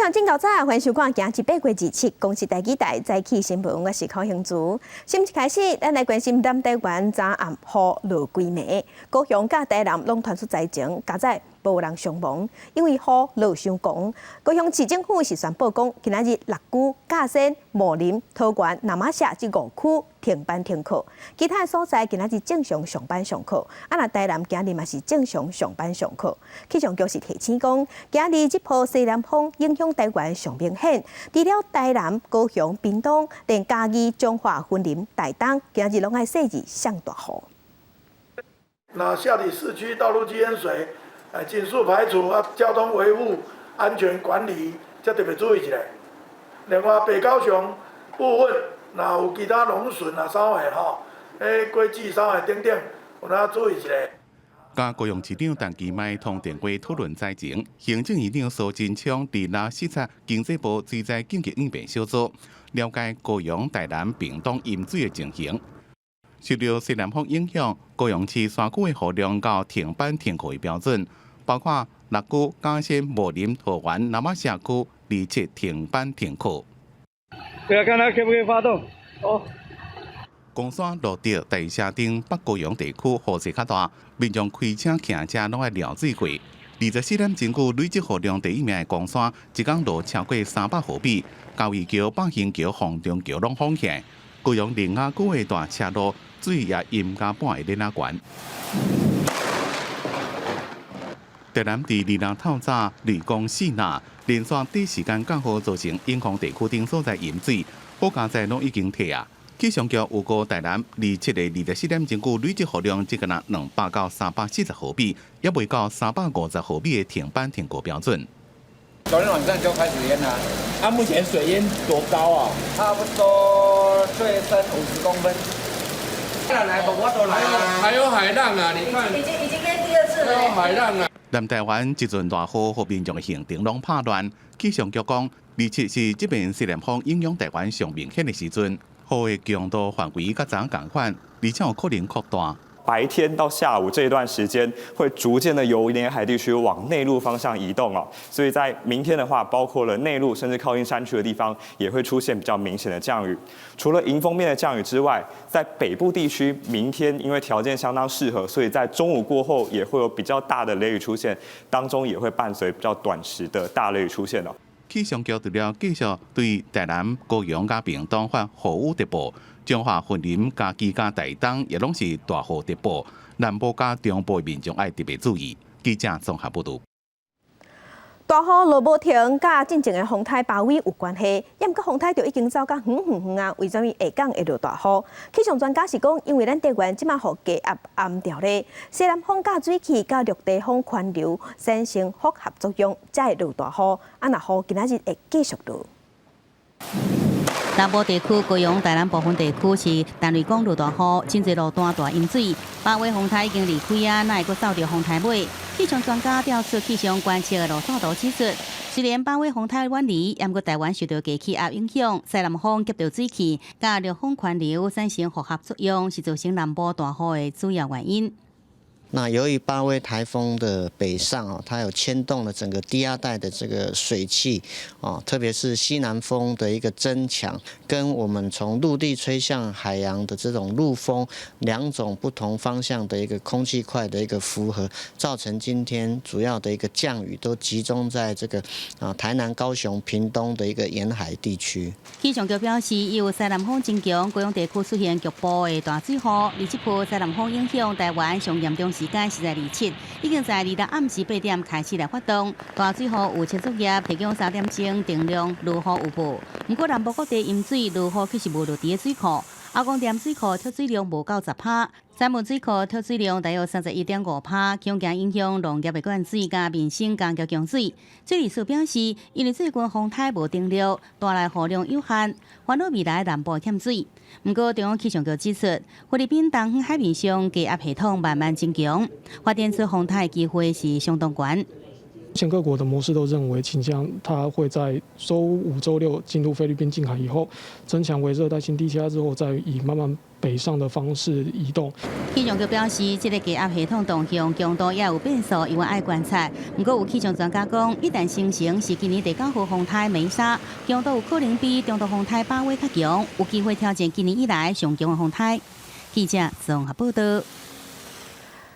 上正九早，欢迎收看今日8月27日，公司台记台早起新闻，我是高雄珠。新闻开始，咱来关心南台湾昨暗雨落几暝，高雄甲台南拢传出灾情，加在无人伤亡，因为雨落伤强。高雄市政府是宣布讲，今仔日六股、嘉山、茂林、桃园、南马社这5区停班停课，其他所在今仔日正常上班上课。那台南今日嘛是正常上班上课。气象局是提醒讲，今日这波西南风影响台湾上明显，除了台南、高雄、屏东，连嘉义、彰化、云林、台东，今日拢爱细日上大雨。那下里市区道路积淹水，尽速排除交通维护、安全管理，才特别注意一下。另外，北高雄部分，若有其他农损啥货吼，果子啥货等等，有哪注意一下。甲高雄市长陈其迈通电话讨论灾情，行政院长苏贞昌伫那视察经济部水灾紧急应变小组，了解高雄、台南、屏东淹水的情形。受到西南风影响，高雄市山区的雨量到停班停课的标准，包括六股、嘉山、茂林、桃园、南马社区立即停班停课。对啊，看他可不可以发动？哦。公山落地大社顶北高雄地区雨势较大，民众开车行车拢爱撩水过。24点前后累积雨量第1名的公山，一天落超过300毫米，交易桥、百兴桥、洪中桥拢封起来。高雄林雅区的大车路水也淹加半个脸仔悬。台南伫2日透早雷公4那，连续短时间降雨造成影响地区顶所在淹水，好家在拢已经退啊。气象局预告台南27个24点前后累积雨量只敢若200到340毫米，也未到350毫米的停班停课标准。昨天晚上就开始淹了，目前水淹多高啊？差不多最深50公分。来，我都来了。还有海浪啊！你看，已经淹第2次了。还有海浪啊！南台湾一阵大雨，和民众的行程拢拍乱。气象局讲，27是这边西南风影响台湾上明显的时阵。雨的强度范围甲昨同款，而且有可能扩大。白天到下午这一段时间，会逐渐的由沿海地区往内陆方向移动哦。所以在明天的话，包括了内陆甚至靠近山区的地方，也会出现比较明显的降雨。除了迎风面的降雨之外，在北部地区，明天因为条件相当适合，所以在中午过后也会有比较大的雷雨出现，当中也会伴随比较短时的大雷雨出现哦。气象局除了继续对台南、高雄加屏东发雨特报，彰化、云林、嘉义加台东也拢是大雨特报，南部加中部的民众爱特别注意。记者综合报道。大雨落无停，甲进前的风台包围有关系，也毋过风台就已经走到远啊。为什么下港会落大雨？气象专家是讲，因为咱台湾即马雨低压暗调咧，西南风甲水汽甲陆地风环流产生复合作用，才会落大雨。若雨今仔日会继续落。南部地区、高雄、台南部分地区是单位讲落大雨，真侪路段大淹水，包围风台已经离开啊，哪会阁走到风台尾？气象专家调出气象观测的路线图指出，虽然包围风台远离，也毋过台湾受到低气压影响，西南风夹着水汽，甲陆风环流产生复合作用，是造成南部大雨的主要原因。那由于巴威台风的北上哦，它有牵动了整个低压带的这个水汽哦，特别是西南风的一个增强，跟我们从陆地吹向海洋的这种陆风2种不同方向的一个空气块的一个符合，造成今天主要的一个降雨都集中在这个台南、高雄、屏东的一个沿海地区。气象局表示，由西南风增强，高雄地区出现局部的大水雨，而这波西南风影响台湾上严重时间是在27，已经在2日暗时8点开始来发动。大水雨有七作业提供3点钟定量如雨有报。不过南部各地淹水，如雨却是无落伫的水库。阿公店水库脱水量无到10%，三门水库脱水量大约31.5%，恐惊影响农业的灌水加民生工业供水。水利署表示，因为最近风台无定律，带来雨量有限，烦恼未来南部欠水。不过，中央气象局指出，菲律宾东方海面上低压系统慢慢增强，发展出风台的机会是相当悬。前各国的模式都认为，倾向它会在周5、周6进入菲律宾近海以后，增强为热带性低气压之后，再以慢慢北上的方式移动。气象局表示，这个低压系统动向强度也有变数，因为爱观察。不过有气象专家讲，一旦形成是今年第9号风台梅沙，强度有可能比中度风台巴威较强，有机会挑战今年以来上强的风台。记者综合报道。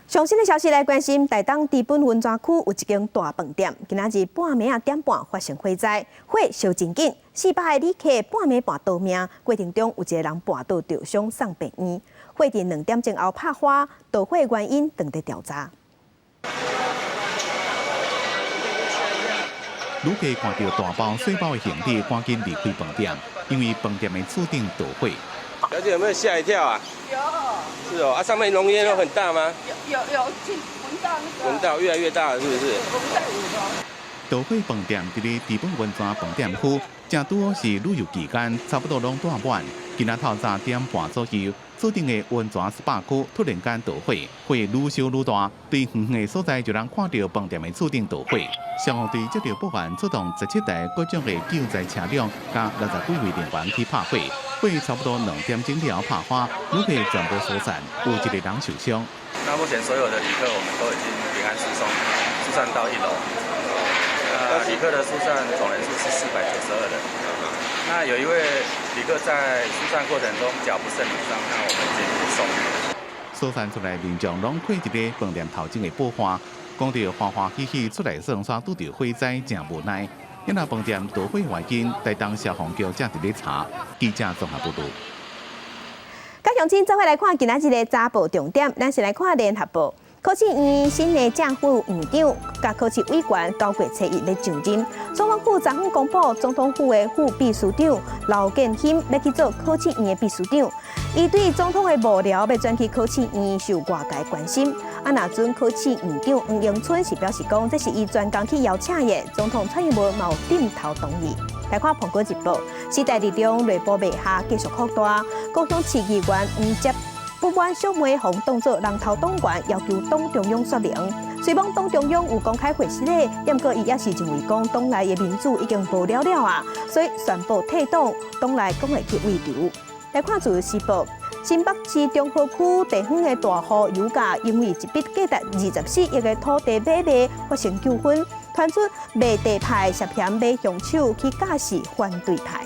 最新的消息来关心，台东知本温泉区有一间大饭店，今仔日半暝点半发生火灾，火烧真紧，400个旅客半暝半逃命，过程中有一个人跋倒受伤送病院。火伫2点钟后拍花，导火原因正在调查。旅客看到大包小包的行李，赶紧离开饭店，因为饭店的厝顶导火。小姐有没有吓一跳啊？有。是哦，上面浓烟都很大吗？有，闻到那个。闻到越来越大了，是不是？导火饭店伫咧知本温泉饭店区，正拄好是旅游期间，差不多拢大满。今仔透3点半左右，锁定的温泉 SPA 区突然间导火，火愈烧愈大，对远远的所在就能看到饭店的厝顶导火。消防队接到报案，出动17台各种的救灾车辆，加60几位人员去拍火。火差不多2点钟了拍花，旅客全部疏散，有1个人受伤。那目前所有的旅客我们都已经平安疏散到1楼。旅客的疏散总人数是492人。那有一位旅客在疏散过程中脚不慎扭伤，那我们已经护送。疏散出来民众拢看一个饭店头前的爆花，讲到欢欢喜喜出来算煞拄到火灾，真无奈。因那饭店导火原因，台东消防局正伫咧查。记者综合报道。甲乡亲做伙来看今仔日的早报重点，咱先来看联合报。考试院新的正副院长甲考试委员9月初1要上任。总统府昨昏公布，总统府的副秘书长刘建兴要去做考试院的秘书长。伊对总统的幕僚要转去考试院受外界关心。若准考试院长黄永春是表示讲，这是伊专工去邀请的，总统蔡英文冇点头同意。来看《苹果日报》，时代力量内部未下继续扩大，高雄市议员唔接不满小梅红当作人头党员，要求党中央说明。虽望党中央有公开回事咧，不过伊也是认为讲党内的民主已经无了了啊，所以宣布退党，党内讲会去围剿。来看《自由时报》。新北市中和区地方的大户油价，因为一笔价值24亿的土地买卖发生纠纷，传出卖地派涉嫌买凶手去驾驶反对派。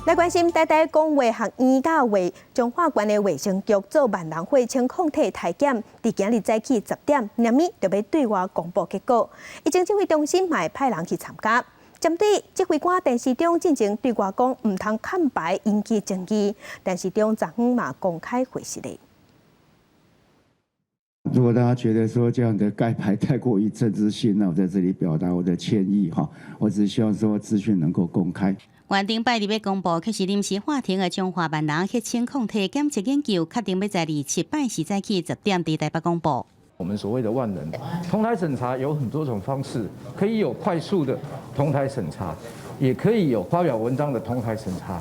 来关心台大公卫学院甲中华县的卫生局做万人会清抗体体检，伫今日早起10点，2米就要对外公布结果。疫情指挥中心嘛派人去参加。针对指挥官陈时中进前对外讲唔通看牌引起争议，陈时中昨昏嘛公开回释咧。如果大家觉得说这样的盖牌太过于政治性，那我在这里表达我的歉意哈。我只希望说资讯能够公开。原定拜日要公布，却是临时法庭的中华万人血清抗体检测研究，确定要在27拜四早起10点伫台北公布。我们所谓的万人同台审查有很多种方式，可以有快速的同台审查，也可以有发表文章的同台审查。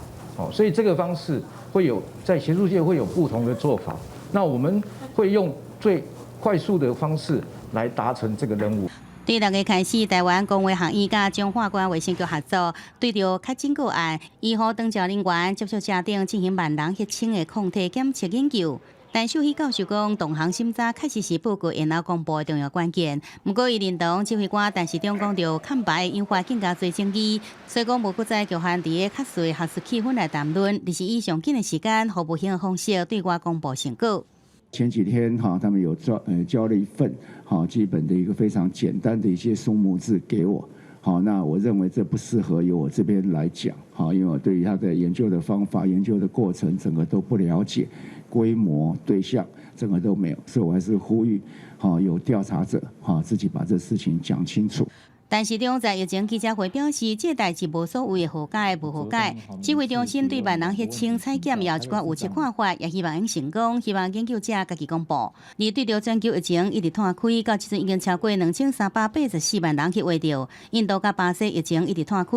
所以这个方式会有在学术界会有不同的做法。那我们会用最快速的方式来达成这个任务。对6月开始，台湾公卫学院甲中华县卫生局合作，对着确诊个案，1号登照人员接受家庭进行万人血清的抗体检测研究。但秀熙教授讲，同行审查确实是报告然后公布的重要关键。不过，伊认同指挥官陈时中讲到看牌引发更加多争议，所以讲无搁再局限伫个较随学术气氛来谈论，而是以上紧的时间，服务性的方式对外公布成果。前几天他们有交了一份基本的一个非常简单的一些数目字给我。那我认为这不适合由我这边来讲，因为我对于他的研究的方法、研究的过程，整个都不了解，规模、对象，整个都没有，所以我还是呼吁，有调查者，自己把这事情讲清楚。陈市长在疫情记者会表示，这代志无所谓好解无好解。指挥中心对万人血清采检也有一寡有识看法，也希望因成功，希望研究者家己公布。而对着全球疫情一直摊开，到即阵已经超过2384万人去活着。印度甲巴西疫情一直摊开，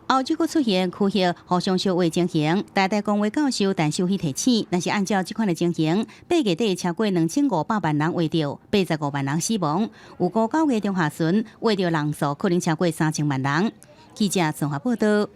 欧洲阁出现区域互相烧话情形。台大公卫教授陈秀熙提醒，若是按照这款的情形，8月底超过2500万人活着，85万人死亡。有5-9月中下旬，活着人数可能超过3000万人。记者综合报道。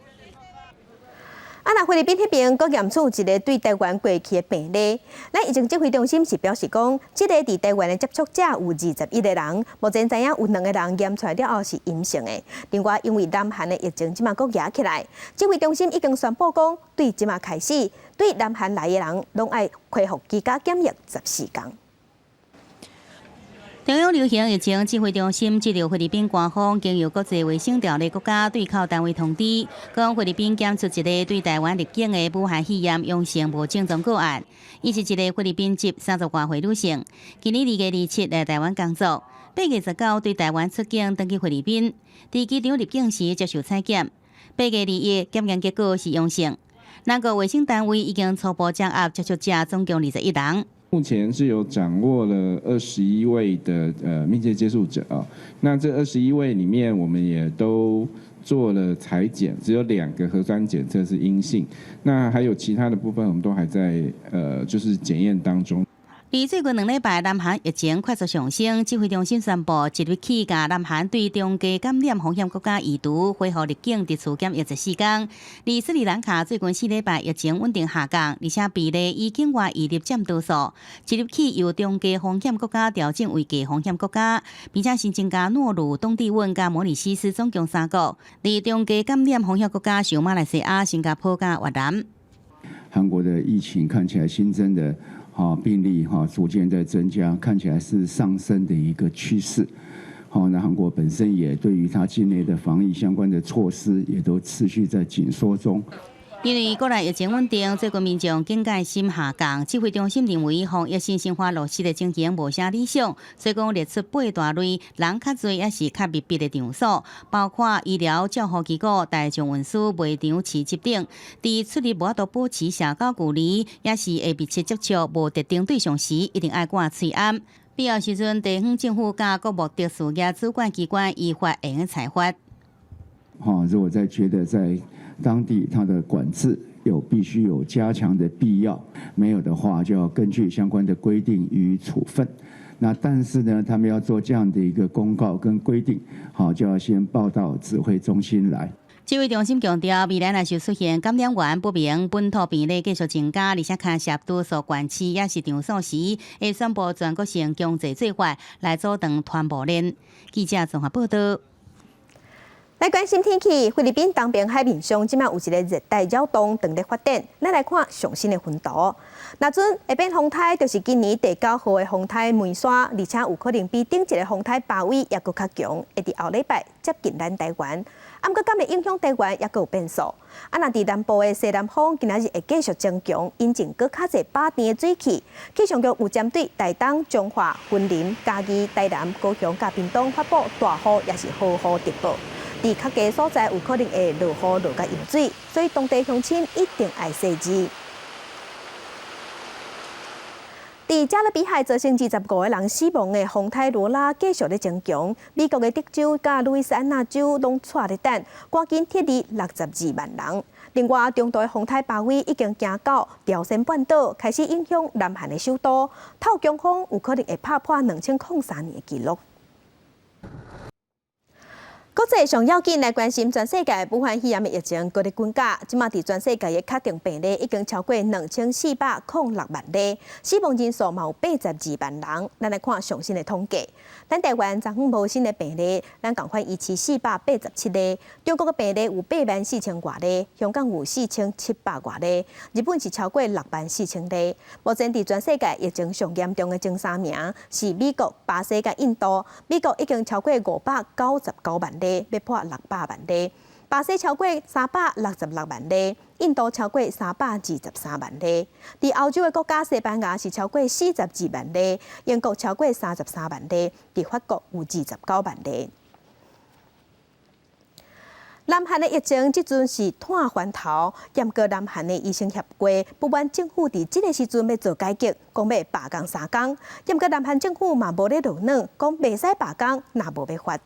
那菲律宾迄边阁验出一个对台湾过去的病例，咱疫情指挥中心是表示讲，这个伫台湾的接触者有21个人，目前知影有2个人验出来了后是阴性的。另外，因为南韩的疫情即马阁压起来，指挥中心已经宣布讲，对即马开始，对南韩来的人拢爱恢复居家检疫14天。中央流行疫情指挥中心接到菲律宾官方经由国际卫生条例国家对口单位通知，讲菲律宾检出一个对台湾入境的武汉肺炎阳性无症状个案，伊是一个菲律宾籍30多岁女性，今年2月27来台湾工作，8月19对台湾出境登记菲律宾，伫机场入境时接受采检，8月21检验结果是阳性。咱国卫生单位已经初步掌握接触者总共21人。目前是有掌握了21位的密切接触者啊，那这21位里面，我们也都做了采检，只有2个核酸检测是阴性，那还有其他的部分，我们都还在就是检验当中。而最近2礼拜，南韩疫情快速上升，指挥中心宣布，即日起，甲南韩对中加感染风险国家移除，恢复入境自主检疫14天。而斯里兰卡最近4礼拜疫情稳定下降，而且比例以境外移入占多数。即日起由中加风险国家调整为低风险国家，并且新增加诺鲁、东帝汶甲摩里西斯总共3国。而中加感染风险国家像马来西亚、新加坡甲越南。韩国的疫情看起来新增的病例逐渐在增加，看起来是上升的一个趋势。那韩国本身也对于它境内的防疫相关的措施也都持续在紧缩中。因为国内疫情稳定，最近民众警戒心下降，指挥中心认为防疫新生活落实的情形无啥理想，所以讲列出8大类人较侪也是较密闭的场所，包括医疗、照护机构、大众运输、卖场、市集等。伫出入无法度保持社交距离，也是会密切接触无特定对象时，一定爱挂喙安。必要时阵，地方政府甲各目的事业主管机关依法会用裁罚。如果在觉得在当地它的管制必须有加强的必要，没有的话就要根据相关的规定予以处分。那但是呢，他们要做这样的一个公告跟规定，就要先报到指挥中心来。指挥中心强调，未来若是出现感染源不明、本土病例继续增加，而且牵涉多数县市也是场所时，会宣布全国性强制做法来阻断传播链。记者综合报道。来关心天气，菲律宾东边海面上即马有一个热带扰动正在发展。咱来看上新的云图。那阵会变风台，就是今年第9号的风台梅沙，而且有可能比顶一个风台巴威也搁较强，会伫后礼拜接近咱台湾。不过，敢会影响台湾也搁有变数。若伫南部的西南风，今仔日会继续增强，引进搁较侪巴电的水汽。气象局有针对台东、彰化、云林、嘉义、台南、高雄、甲屏东发布大雨也是豪雨特报。伫较低所在有可能会落雨落甲淹水，所以当地乡亲一定爱细致。伫加勒比海造成25个人死亡的风台罗拉继续咧增强，美国的德州甲路易斯安那州拢带咧等，赶紧撤离62万人。另外，中度的风台巴威已经行到朝鲜半岛，开始影响南韩的首都，透强风有可能会打破2003年的纪录。国际上要紧来关心全世界武汉肺炎的疫情，各地军家即马伫全世界的确定病例已经超过2406万例，死亡人数嘛有82万人。咱来看上新的统计，咱台湾昨昏无新的病例，咱共款17487例，中国的病例有84000多例，香港有4700多例，日本是超过64000例。目前伫全世界疫情上严重的前3名是美国、巴西甲印度，美国已经超过599万例。要破600万例，巴西超过366万例，印度超过323万例。伫欧洲的国家，西班牙是超过42万例，英国超过33万例，伫法国有29万例。南韩的疫情即阵是摊还头，严格南韩的医生协会不满政府伫这个时阵要做改革，讲要罢工3天。严格南韩政府嘛无咧落软，讲袂使罢工，若无要罚。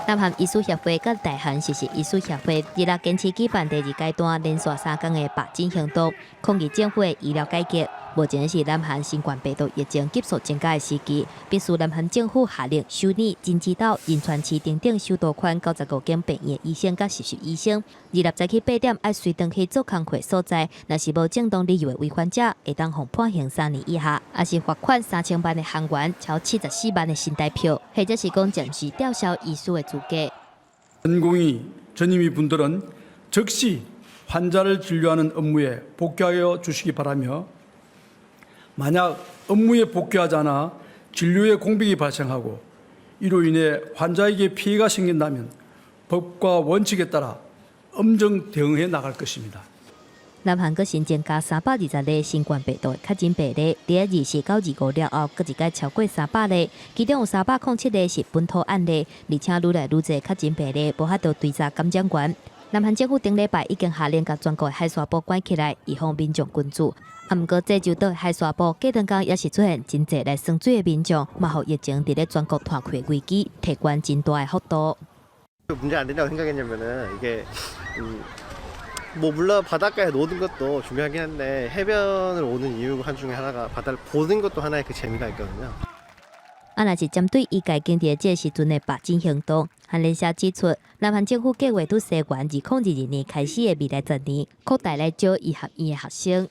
南韩医师协会甲大韩实习医师协会日内坚持举办第2阶段连续3天的罢诊行动，抗议政府的医疗改革。目前是南韩新冠病毒疫情急速增加的时期，必须南韩政府下令修理、禁止到仁川市等首都圈95间病院医生甲实习医生，日内早起8点要随登去做工课所在，若是无正当理由的违反者，会当互判刑3年以下，也是罚款3000万的韩元，超74万的新台票，或者是讲暂时吊销医师的资格。 전공의 전임의분들은 즉시 환자를 진료하는 업무에 복귀하여 주시기 바라며 만약 업무에 복귀하지 않아 진료에 공백이 발생하고 이로 인해 환자에게 피해가 생긴다면 법과 원칙에 따라 엄정 대응해 나갈 것입니다. 南韩阁新增加320例新冠病毒的确诊病例，伫24到25了后，阁一届超过300例，其中有307例是本土案例，而且愈来愈多确诊病例无法度追查感染源。南韩政府顶礼拜已经下令甲全国海沙堡关起来，以防民众群聚。啊，毋过济州岛海沙堡过段间也是出现真济来耍水的民众，嘛互疫情伫咧全国拓开危机，提悬真大的幅度。 문제 안 된다고 생각했냐면은 이게 뭐 물론 바닷가에 노는 것도 중요하긴 한데 해변을 오는 이유 한 중에 하나가 바다를 보는 것도 하나의 그 재미가 있거든요. 啊，若是针对医界经伫这时阵的罢诊行动，韩联社指出，南韩政府计划伫西元2022年开始的未来10年，扩大来招医学院的学生。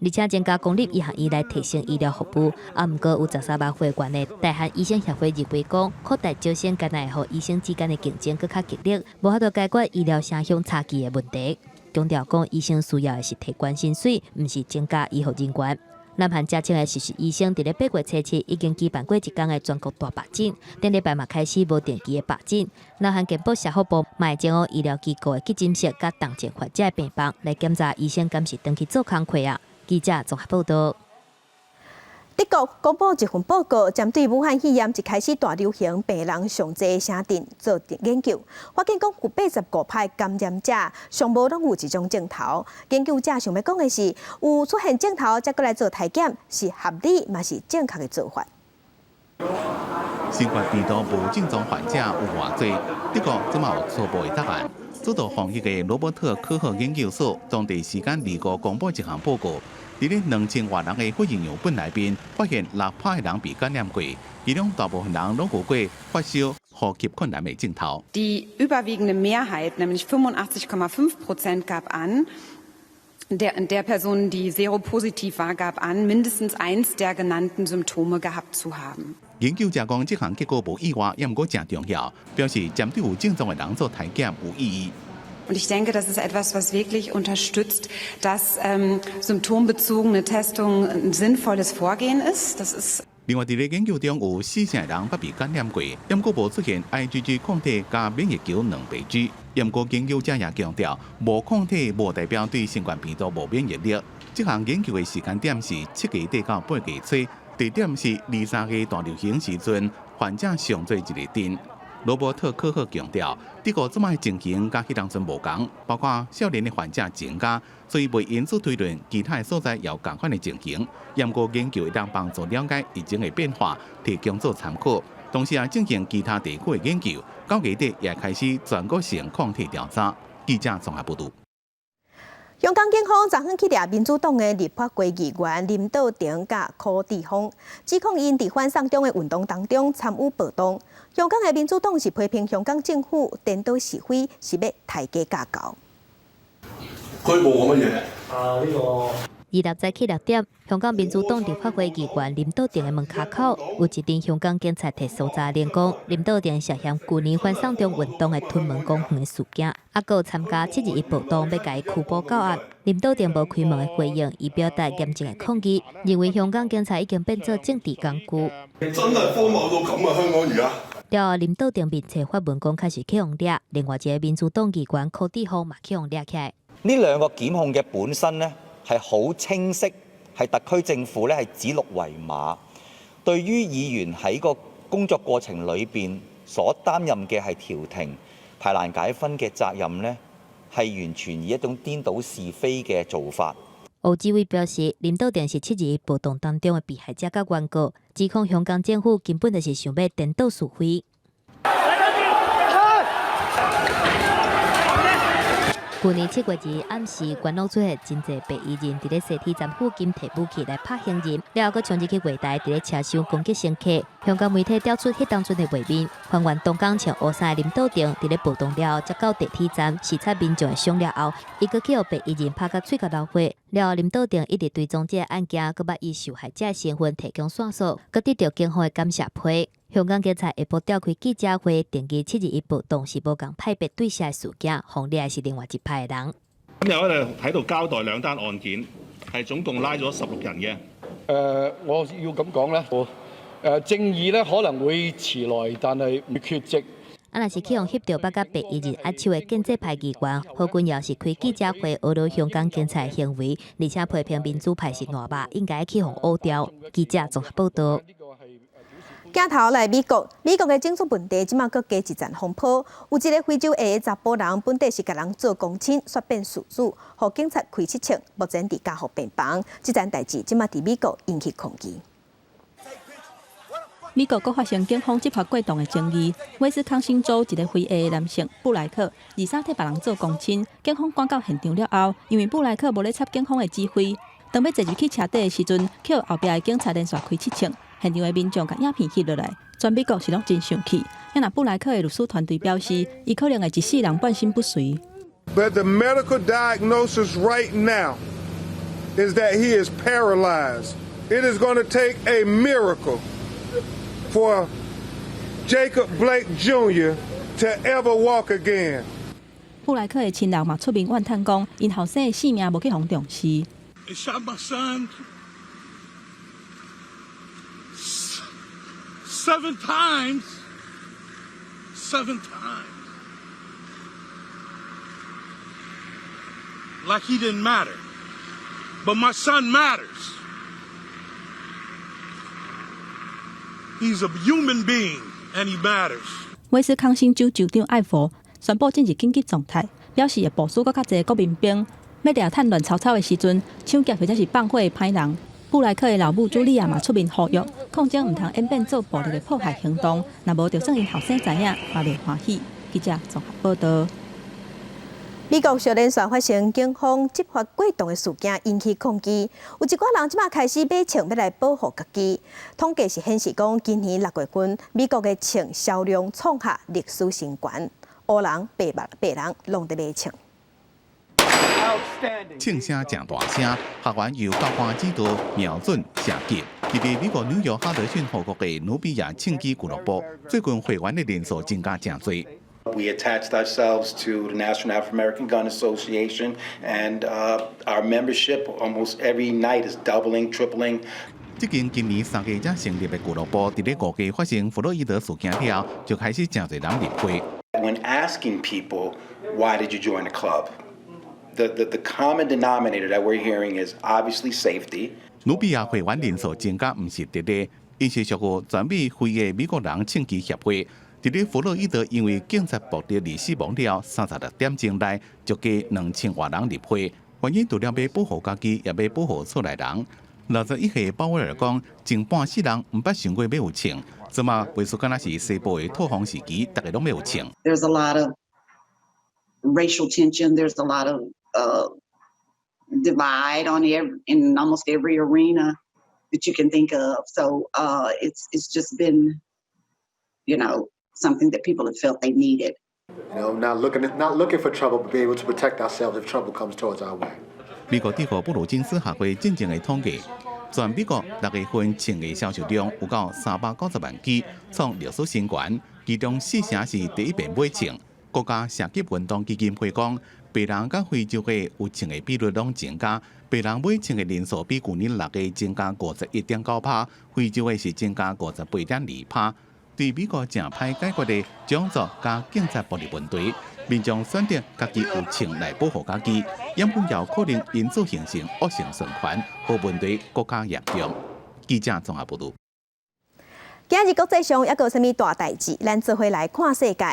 而且增加公立医学院来提升医疗服务，啊，毋过有13万会员的大韩医生协会认为讲，扩大招生敢若会互医生之间的竞争更较激烈，无法度解决医疗城乡差距的问题。强调讲，医生需要的是提高薪水，毋是增加医护人员。南韩嘉庆的实习医生伫咧8月初7已经举办过1天的全国大罢诊，顶礼拜嘛开始无定期的罢诊。南韩健保社福部嘛会整合医疗机构的急诊室甲重症患者的病房来检查医生敢是登去做工课啊。 记者综合报道。德国公布一份报告，针对武汉肺炎一开始大流行，病人上济的城镇做研究，发现讲有85%派感染者上无拢有一种症头。研究者想要讲的是，有出现症头才过来做体检，是合理嘛是正确的做法。新冠病毒无症状患者有偌济？德国即嘛有初步的答案。 主导防疫的罗伯特科学研究所当地时间2号公布一项报告，伫咧2000多人的血液样本内面，发现6%的人被感染过，其中大部分人拢有过发烧、呼吸困难的症头。Die überwiegende Mehrheit, nämlich 85,5%, gab an, der Personen, die seropositiv war, gab an, mindestens eins der genannten Symptome gehabt zu haben. 研究者讲，这项结果无意外，也毋过正重要，表示针对有症状的人做体检有意义。 Und ich denke, das ist etwas, was wirklich unterstützt, dass symptombezogene Testung ein sinnvolles Vorgehen ist. Das ist 另外，伫咧研究中有4成人捌被感染过，也毋过无出现 IgG 抗体加免疫球2倍子。也毋过研究者也强调，无抗体无代表对新冠病毒无免疫力。这项研究的时间点是7月底到8月初。 地点是2、3月大流行时阵，患者上做一日阵。罗伯特科学强调，德国即卖情形甲迄当阵无同，包括少年的患者增加，所以未因此推论其他所在也有同款的情形。也毋过研究会当帮助了解疫情的变化，提供做参考。同时也进行其他地区的研究，到月底也开始全国性抗体调查。记者综合报道。 香港警方昨昏去抓民主党的立法会议员林道廷甲柯志峰，指控因伫反送中的运动当中参与暴动。香港的民主党是批评香港政府颠倒是非，是要抬价架构。拘捕我乜嘢？日立早起6点，香港民主党立法会议员林道廷的门卡口有一名香港警察提搜查令，讲林道廷涉嫌去年反送中运动的屯门公园的事件，还有参加721暴动要甲伊拘捕到案。林道廷无开门的回应，以表达严正的抗议，认为香港警察已經變做政治工具。真係荒謬到咁啊！香港而家。了後，林道廷面冊發文講開始起用掠，另外一個民主黨議員柯志峰嘛起用掠起來。呢兩個檢控嘅本身呢，係好清晰，係特區政府咧係指鹿為馬，對於議員喺個工作過程裏邊所擔任嘅係調停、排難解紛嘅責任呢，係完全以一種顛倒是非嘅做法。歐志偉表示，林道定是721暴動當中嘅被害者甲原告，指控香港政府根本就是想要顛倒是非。去年7月2日暗時，關路出現真濟白衣人，佇咧西鐵站附近提武器來拍行人，了後佫衝入去月台，佇咧車廂攻擊乘客。香港媒體調出迄當陣的畫面，還原東港穿烏衫林道定佇咧暴動了後，才到地鐵站視察民眾的傷了後，伊佫去互白衣人拍甲喙角流血。了後林道定一直追蹤這個案件，佫捌以受害者的身份提供線索，佫得到警方的感謝批。香港警察下晡召開記者會，定義721暴動是無共派別對峙嘅事件，紅利係另外一派嘅人。咁有咧喺度交代2單案件，係總共拉咗16人嘅。我要咁講咧，正義咧可能會遲來，但係唔缺席。若是去用協調捌甲白衣人壓手嘅建制派議員，何君堯是開記者會訛到香港警察嘅行為，而且批評民主派是爛肉，應該去互訛掉。記者綜合報道。鏡頭來美國嘅政治問題即馬閣加一層風波。有一個非洲裔查甫人，本地是甲人做公親，煞變事主，互警察開7槍，目前佇監護病房。即件代志即馬佇美國引起抗議。美國閣發生警方執法過動的爭議。威斯康星州一個非裔的男性布萊克，23替別人做公親，警方趕到現場了後，因為布萊克無咧插警方的指揮，當要坐入去車底的時陣，去後壁的警察連續開7槍。現場的民眾甲影片翕落來，全美國是攏真生氣。因那布萊克的律師團隊表示，伊可能會一世人半身不遂。But the medical diagnosis right now is that he is paralyzed. It is going to take a miracle for Jacob Blake Jr. to ever walk again. 布萊克的親人嘛出面怨嘆講，因後生的性命無去互重視。They shot my son 7 times. 7 times. Like he didn't matter. But my son matters. He's a human being and he matters. 威斯康星州州長艾佛宣布進入緊急狀態，表示會部署更較濟國民兵，要掠趁亂草草的時陣，搶劫或者是放火的歹人。布萊克的老母茱莉亞嘛出面呼籲，抗爭唔通演變做暴力的迫害行動，若無就算因後生知影，嘛袂歡喜。記者綜合報道。美國少年線發生警方執法過動的事件，引起抗議。有一寡人即馬開始買槍要來保護家己。統計是顯示講，今年6月份，美國的槍銷量創下歷史新高，黑人、白人攏在買槍。槍聲正大聲，學員由教官指導瞄準射擊。入邊美國紐約哈德遜河谷嘅努比亞槍擊俱樂部，最近會員嘅人數增加真多。We attached ourselves to the National African American Gun Association, and our membership almost every night is doubling, tripling. 這間今年3月才成立嘅俱樂部，喺5月發生弗洛伊德事件後，就開始真濟人入會。When asking people why did you join the club, the common denominator that we're hearing is obviously safety. 努比亞會員人數增加唔是特例，因是屬於全美非嘅美國人槍擊協會。喺咧弗洛伊德因為警察暴力而死亡了，36點鐘內就加2000多人入會，原因除了要保護家己，也要保護厝內人。61歲鮑威爾講，前半世人唔捌想過要有槍，即嘛袂輸敢若是西部嘅拓荒時期，大家攏要有槍。There's a lot of racial tension. There's a lot of divide in almost every arena that you can think of. So it's just been, something that people have felt they needed. Not looking for trouble, but be able to protect ourselves if trouble comes towards our way. 美國帝國布魯金斯學會進行嘅統計，全美國6月份槍嘅銷售量有到390萬支，創歷史新高。其中4成是第一遍買槍。國家射擊運動基金會講，白人甲非洲嘅有槍嘅比率攏增加，白人買槍嘅人數比去年6月增加51.9%，非洲嘅是增加58.2%。對美國正歹解決的種族加警察暴力問題，民眾選擇家己有槍來保護家己，也不要可能因此形成惡性循環，和問題更加嚴重。記者綜合報道。今日国际上还有啥物大代志？咱做伙来看世界。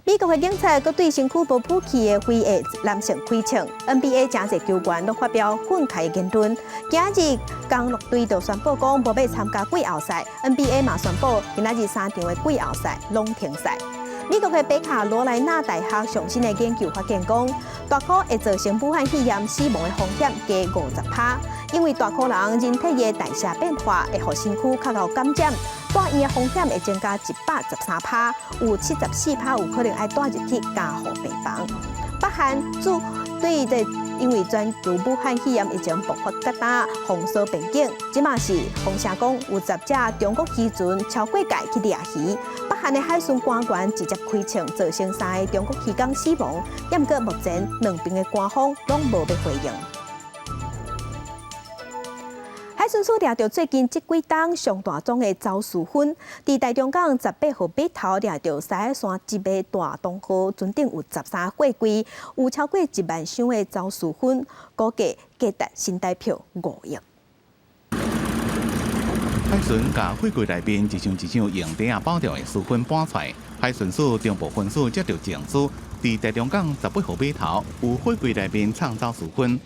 美国的警察佮对身躯无补气的非裔男性开枪 ，NBA 真侪球员都发表愤慨言论。今日公鹿队就宣布讲无要参加季后赛 ，NBA 嘛宣布今仔日3场的季后赛拢停赛。美国的北卡罗来纳大学上新的研究发现讲，大考会造成武汉肺炎死亡的风险加50%，因为大考人人体的代谢变化会互身躯较够感染。住院的风险会增加113%，有74%有可能要住入去加护病房。北韩驻对因为全球武汉肺炎已经爆发较大，封锁边境，即嘛是风声讲有10只中国渔船超过界去掠鱼。北韩的海巡官员直接开枪，造成3个中国渔工死亡。不过目前两边的官方拢无要回应。海巡署抓到最近这几档上大宗的走私分，伫台中港18号码头抓到西海山一枚大东河，船顶有13货柜，有超过1万箱的走私分，估计价值新台币5亿。海巡甲货柜内面一箱一箱用袋啊包着的私分搬出来，海巡署中部分署接到证据，伫台中港18号码头有货柜内面藏走私分。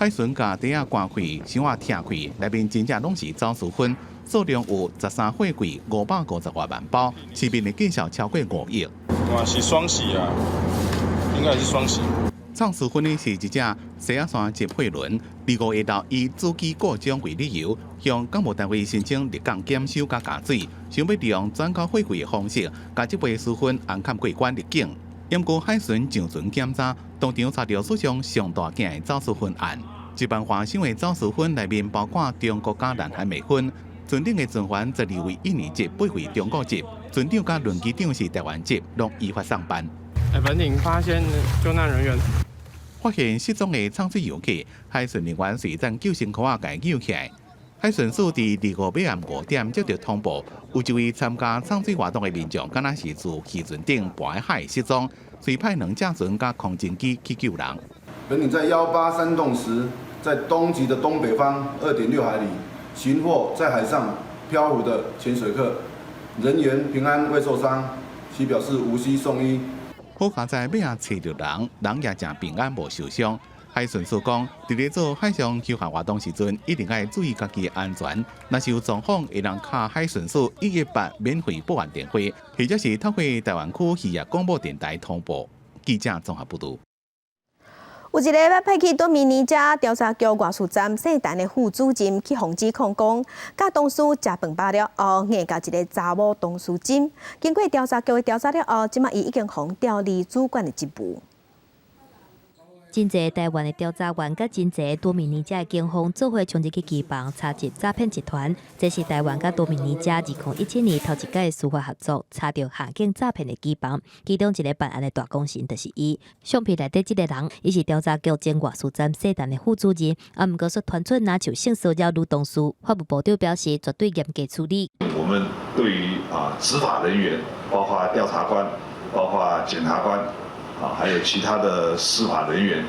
海巡甲袋啊关开，箱啊拆开，内面真正拢是走私分，数量有13货柜550多万包，市面的计销超过5亿。哇，是双喜啊，应该是双喜。藏私分的是一只西亚山集货轮，25日到以主机故障为理由，向港务单位申请立港检修甲加水，想要利用转交货柜的方式，甲这批私分安坎过关入境。因过海巡上船检查，当场查到史上上大件的走私分案。1万华箱的走私分内面包括中国甲南韩美分，船顶的船员12位印尼籍，8位中国籍，船长甲轮机长是台湾籍，拢依法上班。本艇发现救难人员。发现失踪的仓水油器，海巡人员随战救生壳甲救起来。海巡署伫25日暗5点接到通报，有一位参加仓水活动的民众，敢若是自渔船顶跋海失踪，随派2架船甲空警机去救人。本艇在183洞时，在东极的东北方2.6海里寻获在海上漂浮的潜水客，人员平安未受伤，其表示无需送医。好佳在尾仔找到人，人也真平安无受伤。海巡署讲，伫咧做海上休闲活动时阵，一定要注意家己的安全。若是有状况，会当敲海巡署118免费报案电话，或者是透过台湾区渔业广播电台通报。记者综合报道。有一个要派去多米尼加调查局外事站姓陈的副主任去防止控讲，甲同事食饭饱了后，硬甲一个查某同事针。经过调查局的调查了后，即马伊已经互调离主管的职务。真侪台湾的调查员甲真侪多米尼加的警方做伙冲入去机房查缉诈骗集团。这是台湾甲多米尼加2017年头一届的司法合作查到下境诈骗的机房，其中一个办案的大功臣就是伊。相片内底这个人，伊是调查局前外事站社团的副主任，毋过说传出拿像性骚扰女同事，法务部长表示绝对严格处理。我们对于执法人员，包括调查官，包括检察官。还有其他的司法人员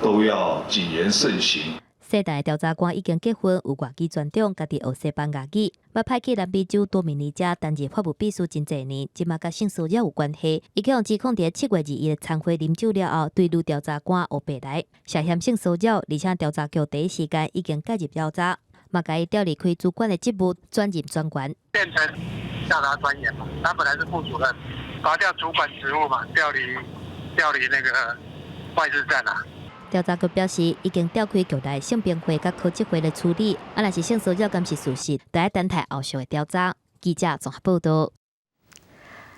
都要谨言慎行。社大调查官已经结婚，有外籍专长，家己学西班牙语，要派去南美洲多米尼加担任法务秘书真侪年，即马甲性骚扰有关系。伊向指控伫7月2日的餐会饮酒了后，对女调查官黑白来，涉嫌性骚扰，而且调查局第一时间已经介入调查，嘛甲伊调离开主管的职务，转任专员。变成调查专员嘛，他本来是副主任，拔掉主管职务嘛，调离那个外事站啊。调查局表示，已经调开局内性平会甲科技会来处理。若是性骚扰敢是事实，就要等待后续的调查。记者综合报道。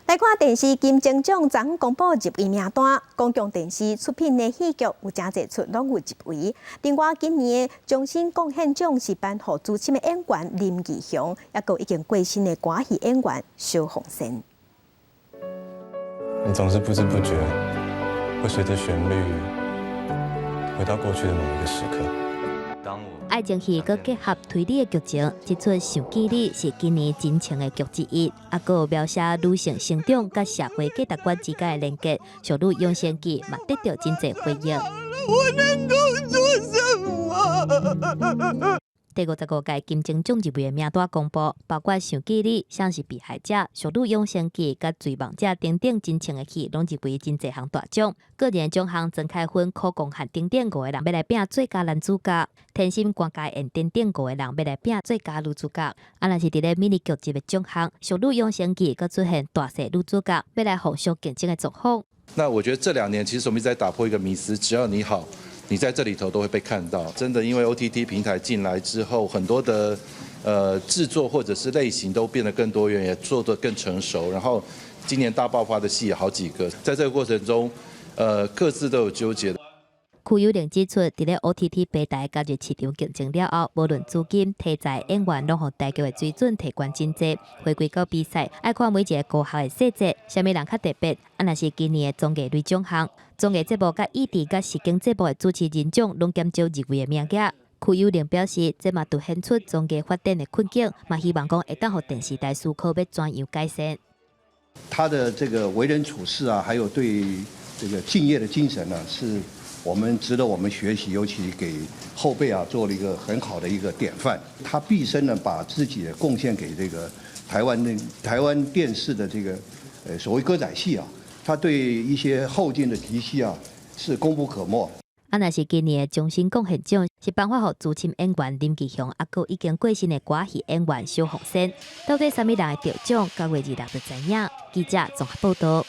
来看电视金钟奖昨公布入围名单，公共电视出品的戏剧有真侪出拢有入围。另外，今年的终身贡献奖是颁予资深的演员林义雄，也有已经过身的歌戏演员萧红sen。你总是不知不觉会随着旋律回到过去的某一个时刻。爱情戏佮结合推理的剧情，这出《想见你》是今年真情的剧之一，还有描写女性成长佮社会价值观之间的连结，小女用心记嘛得到真侪回应。我能够做什么？第55届金钟奖入围的名单公布，包括尚记你、像是被害者、俗女养生记、甲追梦者等等真情的戏，拢入围真侪项大奖。个人奖项曾凯芬、柯光汉等等5个人要来拼最佳男主角，天心、关嘉燕等等5个人要来拼最佳女主角。若是伫咧迷你剧集的奖项，俗女养生记佮出现大势女主角，要来互相竞争的状况。那我觉得这2年其实我们一直在打破一个迷思，只要你好，你在这里头都会被看到。真的，因为 OTT 平台进来之后，很多的制作或者是类型都变得更多元，也做得更成熟。然后今年大爆发的戏有好几个，在这个过程中，各自都有纠结的。区有玲指出，伫咧 OTT 平台加入市场竞争了后，无论资金、题材、演员，拢互大家的水准提悬真济。回归到比赛，爱看每一个高校的细节，啥物人较特别？若是今年的综艺类奖项，综艺节目甲异地甲实境节目的主持人奖，拢减少入围的名额。区有玲表示，这嘛凸显出综艺发展的困境，嘛希望讲会当互电视台思考要怎样改善。他的这个为人处事啊，还有对这个敬业的精神呢，是我们值得我们学习，尤其给后辈啊做了一个很好的一个典范。他毕生呢把自己的贡献给这个台湾电视的这个所谓歌仔戏啊，他对一些后进的提携啊是功不可没。若是今年的终身贡献奖是颁发予资深演员林奇雄，还有已经过身的歌戏演员萧凤仙。到底啥物人会得奖？9月26日就知影。记者综合报道。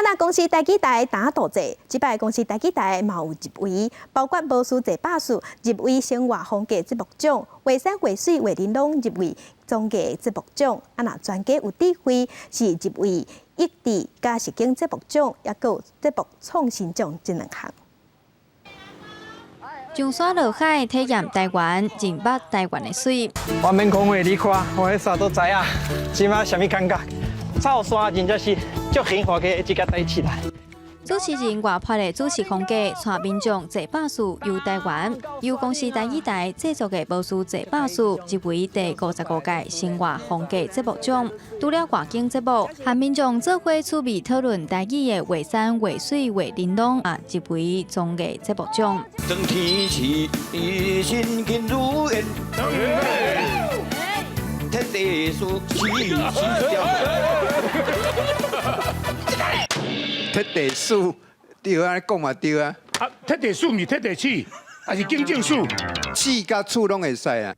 那公司台记台打倒者，即摆公司台记台嘛有入围，包括无数侪百数入围生活风格节目奖，画山画水画玲珑入围综艺节目奖，那专家有智慧是入围益智加实境节目奖，也有节目创新奖这2项。上山落海体验台湾，认捌台湾的水。我免讲话，你看，我迄啥都知啊，即马啥物感觉？走山真正是足幸福的一件代志啦。主持人活泼的主持风格，带民众坐巴士游台湾。由公司台记台制作的无数坐巴士入围第55届生活风格节目奖。除了外景节目，和民众做伙趣味讨论台语的画山、画水、画玲珑啊，入围综艺节目奖。当天气心情如烟，天地树起调。铁地树对啊，讲嘛对啊。啊，铁地树咪铁地树，还是警政树？树甲树拢会使啊。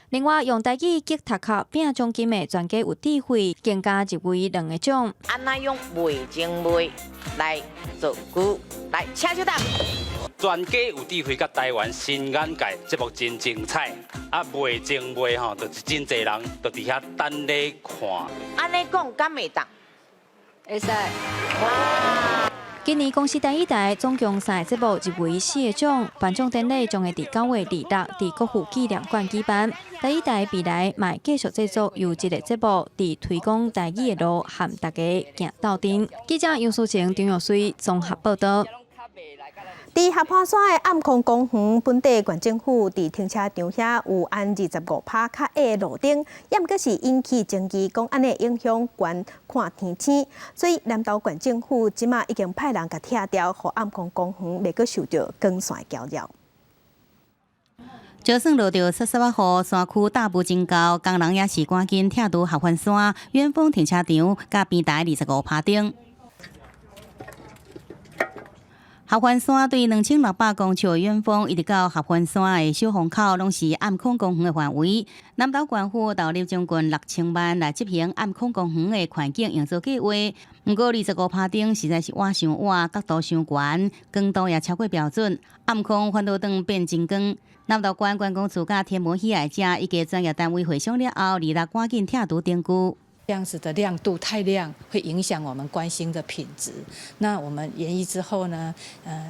另外，用台语吉他卡拼奖金的专家有智慧，更加入围2个奖。安那用味精味来做句，来请就答。专家有智慧，甲台湾新眼界节目真精彩。啊，味精味吼，就是真侪人就伫遐等咧看。安尼讲敢会当？会使。今年公司台记台总共3个节目入围4个奖，颁奖典礼将会伫9月26日伫国父纪念馆举办。台记台未来嘛继续制作优质的节目，伫推广台语的路，和大家行到底。记者杨淑晴、张玉水综合报道。伫合欢山的暗空公园，本地县政府伫停车场遐有安25%较矮的路顶，也毋过是引起争议，讲安尼影响观看天星。所以南投县政府即马已经派人甲拆掉，互暗空公园袂阁受到光线搅扰。就算落着湿湿雨，山区大雾真高，工人也是赶紧拆除合欢山远峰停车场甲边台25%顶。合欢山对2600公尺的远峰，一直到合欢山的小风口，拢是暗空公园的范围。南投县府投入将近6000万来执行暗空公园的环境营造计划。不过25%顶实在是挖伤挖，角度伤悬，光度也超过标准，暗空反倒当变真光。南投县观光处甲天文喜爱者以及专业单位会商了后，26赶紧拆除定居。这样子的亮度太亮，会影响我们观星的品质。那我们研议之后呢，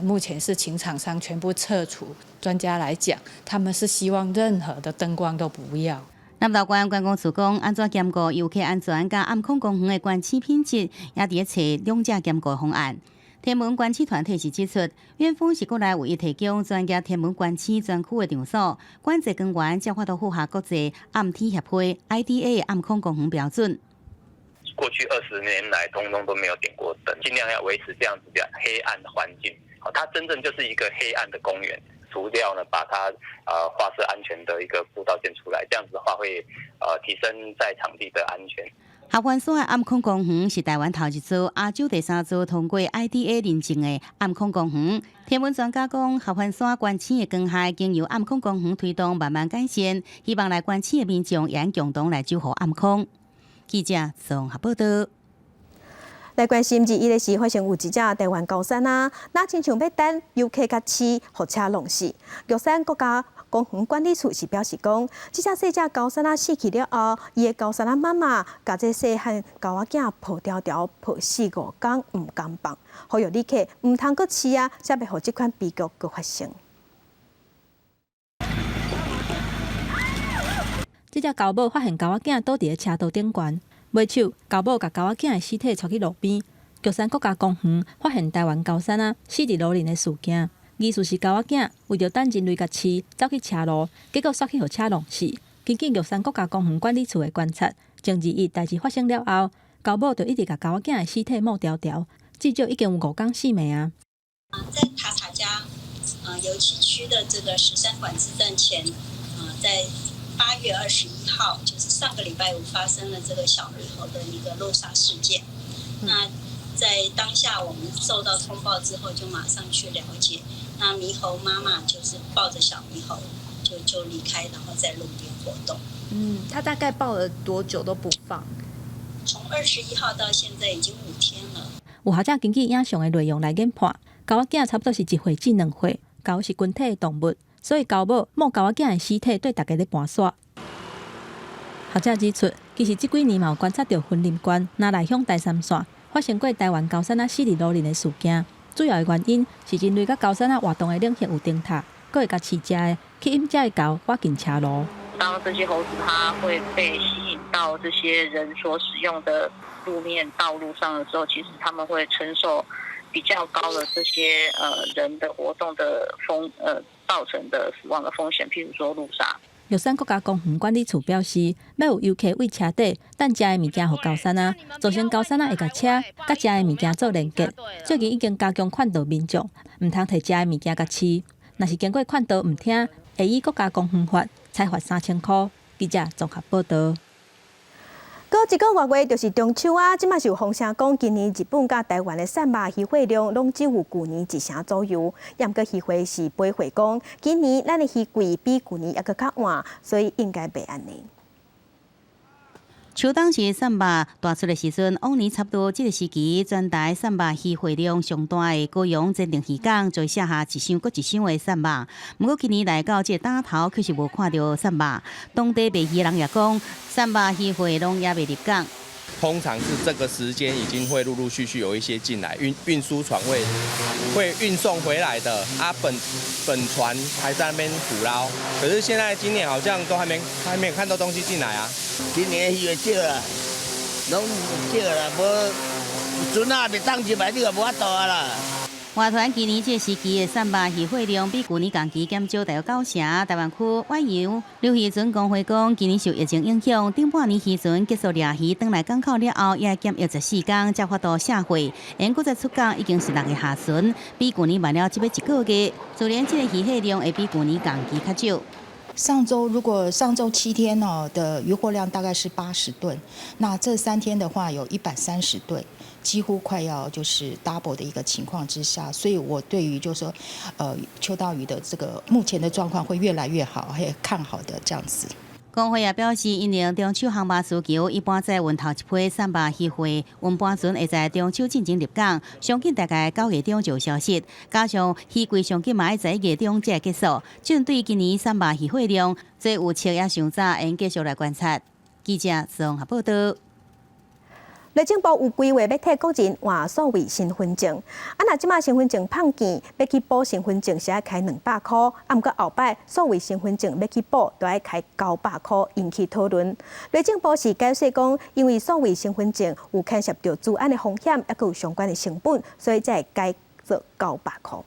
目前是请厂商全部撤除。专家来讲，他们是希望任何的灯光都不要。南投县观光处讲，安怎兼顾游客安全甲暗空公园的观星品质，也伫找两者兼顾的方案。天文观测团体是指出，远峰是国内唯一提供专业天文观测专区的场所，管制官员才法度符合国际暗天协会 IDA 暗空公园标准。过去20年来，通通都没有点过灯，尽量要维持这样子比较黑暗的环境。它真正就是一个黑暗的公园，除掉呢，把它画设安全的一个步道线出来，这样子的话会提升在场地的安全。合欢山的暗空公园是台湾头一座、亚洲第三座通过 IDA 认证的暗空公园。天文专家讲，合欢山关青的光害经由暗空公园推动慢慢改善，希望来关青的民众也共同来守护暗空。记者综合报道。来关心2日时发生有一只台湾高山那亲像要等游客甲市火车弄死。玉山国家公园管理处是表示讲，这只细只高山死去了后，伊的高山妈妈甲这细汉狗仔囝抱条条抱4、5天，唔敢放，呼吁旅客唔通搁饲才袂互这款悲剧搁发生。这只狗母发现狗仔囝倒伫车道顶悬。尾手狗母甲狗仔囝的尸体带去路边，玉山国家公园发现台湾高山死伫路林的事件。疑似是狗仔囝为着等人类甲饲，走去车路，结果煞去互车弄死。根据玉山国家公园管理处的观察，从2日代志发生了后，狗母就一直甲狗仔囝的尸体摸条条，至少已经有5天死命啊。在塔塔加油气区的这个13管制站前，在8月21号，就是上个礼拜五发生了这个小猕猴的一个路杀事件。那在当下我们受到通报之后，就马上去了解。那猕猴妈妈就是抱着小猕猴就离开，然后在路边活动。他大概抱了多久都不放？从21号到现在已经5天了。有学者根据影像的内容来研判，狗仔囝差不多是1岁至2岁，狗是群体的动物。所以狗母摸狗仔囝的尸体对大家咧盘旋。学者指出，其实这几年嘛有观察到分林关、南来乡第3线发生过台湾高山死伫路林的事件。主要的原因是人类甲高山活动的领域有顶塔，佫会甲饲食的去饮食的狗挖进车路。当这些猴子它会被吸引到这些人所使用的路面道路上的时候，其实他们会承受比较高的这些人的活动的造成的死亡的风险，譬如说路杀。玉山国家公园管理处表示，要有游客为车底等食的物件，互高山造成高山会甲车甲食的物件做连结。最近已经加强劝导民众，唔通摕食的物件甲饲。若是经过劝导唔听，会以国家公园法裁罚3000块。记者综合报道。过一个月就是中秋即马是有风声讲，今年日本甲台湾的散肉鱼货量拢只有旧年1成左右。也毋过鱼货是买货讲，今年咱的鱼柜比旧年还佫较晏，所以应该袂安尼。秋冬是散肉大出的时阵，往年差不多这个时期，全台散肉鱼货量上大的高雄前定渔港，就下下一箱搁一箱的散肉。不过今年来到这个打头，却是无看到散肉。当地卖鱼人也讲，散肉鱼货拢也未入港。通常是这个时间已经会陆陆续续有一些进来，运输船会运送回来的本船还在那边捕捞，可是现在今年好像都还没有看到东西进来啊。今年鱼少啦，拢少啦，无船啊袂当入来，你就无法度啊啦。外团今年这个时期的散肉鱼货量比去年同期减少大约9成。台湾区外游刘渔船工会讲，今年受疫情影响，顶半年渔船结束掠鱼，返来港口了后，也减约14天才发到社会。因搁再出港已经是6个下旬，比去年慢了只要1个月。就连这个鱼货量会比去年同期较少。上周7天的渔获量大概是80吨，那这3天的话有130吨。几乎快要就是 double 的一个情况之下，所以我对于就是说，秋刀鱼的这个目前的状况会越来越好，还有看好的这样子。工会也表示，因应中秋航班需求，一般在运头一批散肉鱼货，运班船会在中秋进前入港，上紧大概9月中就消息。加上鱼柜上紧嘛要在1月中才结束。针对今年散肉鱼货量，这有测也上早，应继续来观察。记者综合报道。内政部有规划要替国人换数位身份证，若即马身份证胖件，要去补身份证是要开200块，毋过后摆数位身份证要去补，就要开900块，引起讨论。内政部是解释讲，因为数位身份证有牵涉到治安的风险，也有相关的成本，所以才会改做900块。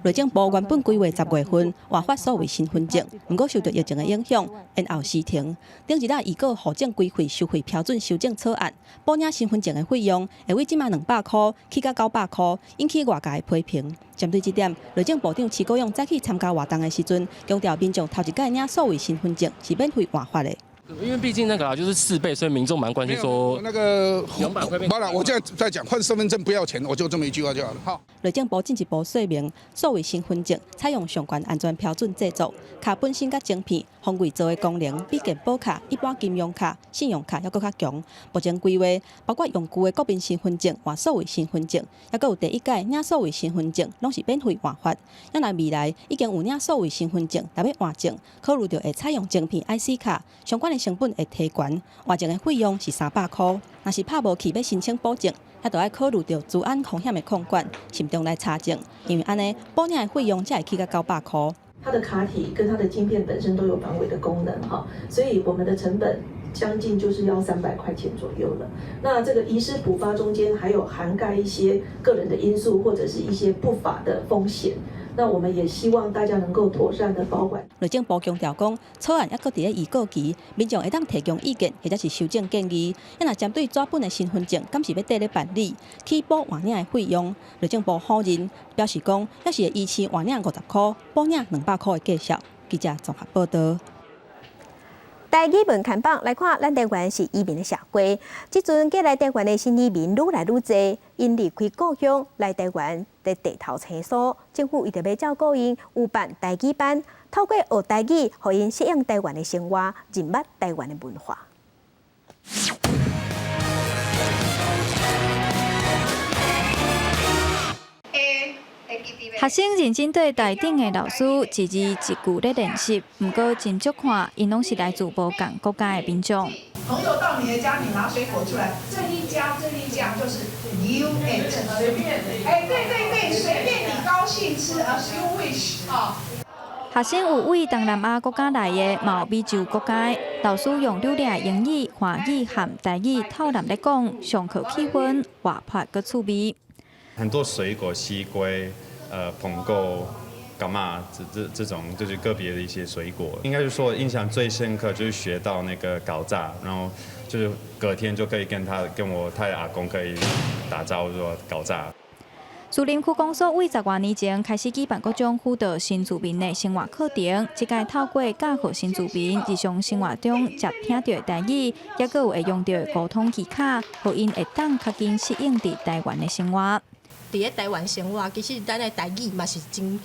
内政部原本规划10月份换发所谓身份证，不过受到疫情的影响，延后施行。顶一日已告户政规费收费标准修正草案，补领身份证的费用会为即卖200块起到900块，引起外界的批评。针对这点，内政部长徐国勇早起参加活动的时阵，强调民众头一届领所谓身份证是免费换发的。因为毕竟那个就是4倍，所以民众蛮关心说那个200块变。好了，我现在在讲换身份证不要钱，我就这么一句话就好了。好。内政部进一步说明，所谓身份证采用相关安全标准制作，卡本身甲晶片、防伪造的功能比健保卡、一般金融卡、信用卡还佫较强。目前规划包括永久的国民身份证换所谓身份证，还佫有第1届领所谓身份证，拢是免费换发。要若未来已经有领所谓身份证，若要换证，考虑到会采用晶片 IC 卡，相关的成本会提悬，换证的费用是300块。若是拍无去要申请补证，还着要考虑到治安风险的控管，慎重来查证，因为安尼补领的费用才会去到900块。它的卡体跟它的晶片本身都有防伪的功能哈，所以我们的成本将近就是要300块钱左右了。那这个遗失补发中间还有涵盖一些个人的因素或者是一些不法的风险。那我们也希望大家能够妥善的保管。内政部强调讲，草案还搁伫咧预告期，民众会当提供意见或者是修正建议。若针对纸本的身份证，敢是要缀咧办理，起补换领的费用，内政部否认，表示讲，要是会依次换领50块，补领200块的计数。记者综合报道。台语文看榜来看，咱台湾是移民的社会。即阵过来台湾的新移民愈来愈多，因离开故乡来台湾在地头青疏，政府一直要照顾因，有办台语班，透过学台语，互因适应台湾的生活，认捌台湾的文化。学生认真对台顶的老师一字一句咧练习，不过真足看，因拢是来自无同国家的民众。朋友到你的家，你拿水果出来，这一家就是 you eat， 随便，对，随便你高兴吃 as you wish 啊。学生有为东南亚国家来的，嘛有美洲国家，老师用流利的英语、华语和台语透南咧讲，上课气氛活泼佮趣味。很多水果，西瓜。捧购、柑嘛这种就是个别的一些水果，应该是说印象最深刻就是学到那个搞炸，然后就是隔天就可以跟我太太阿公可以打招呼说搞炸。树林区公所为10多年前开始举办各种辅导新住民的生活课程，即个透过教学新住民日常生活中接听到的台语，也佫有会用到的沟通技巧，互因会当较紧适应伫台湾的生活。伫咧台湾生活，其实咱的台语嘛是真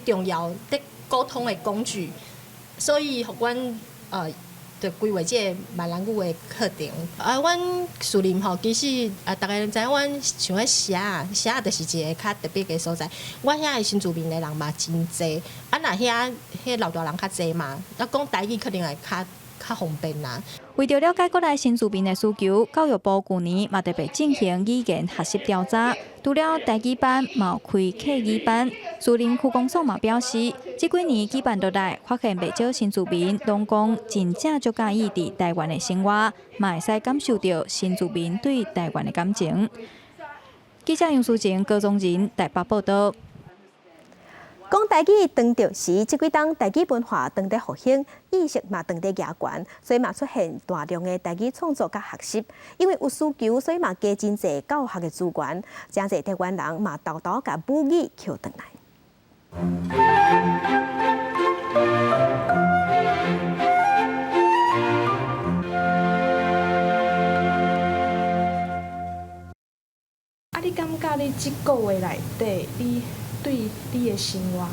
重要的沟通的工具，所以互阮就规划这个闽南语的课程。阮树林吼，其实大家知影，阮像咧写就是一个较特别的所在。阮遐的新住民的人嘛真济，若遐老大人较济嘛，讲台语可能会较方便啦。为着了解国内新住民的需求，教育部去年嘛特别进行语言学习调查，除了台语班，嘛有开客语班。树林区公所嘛表示，这几年举办落来，发现袂少新住民拢讲真正足介意伫台湾的生活，嘛会使感受到新住民对台湾的感情。记者杨淑晴、高宗仁台北报道。讲台语当着时，这几档台语文化当地复兴，意识嘛当地加悬，所以嘛出现大量的台语创作甲学习。因为有需求，所以嘛加真侪教学的资源，真侪台湾人嘛偷偷甲母语捡回来。你感觉你这个月内底，你对你的生活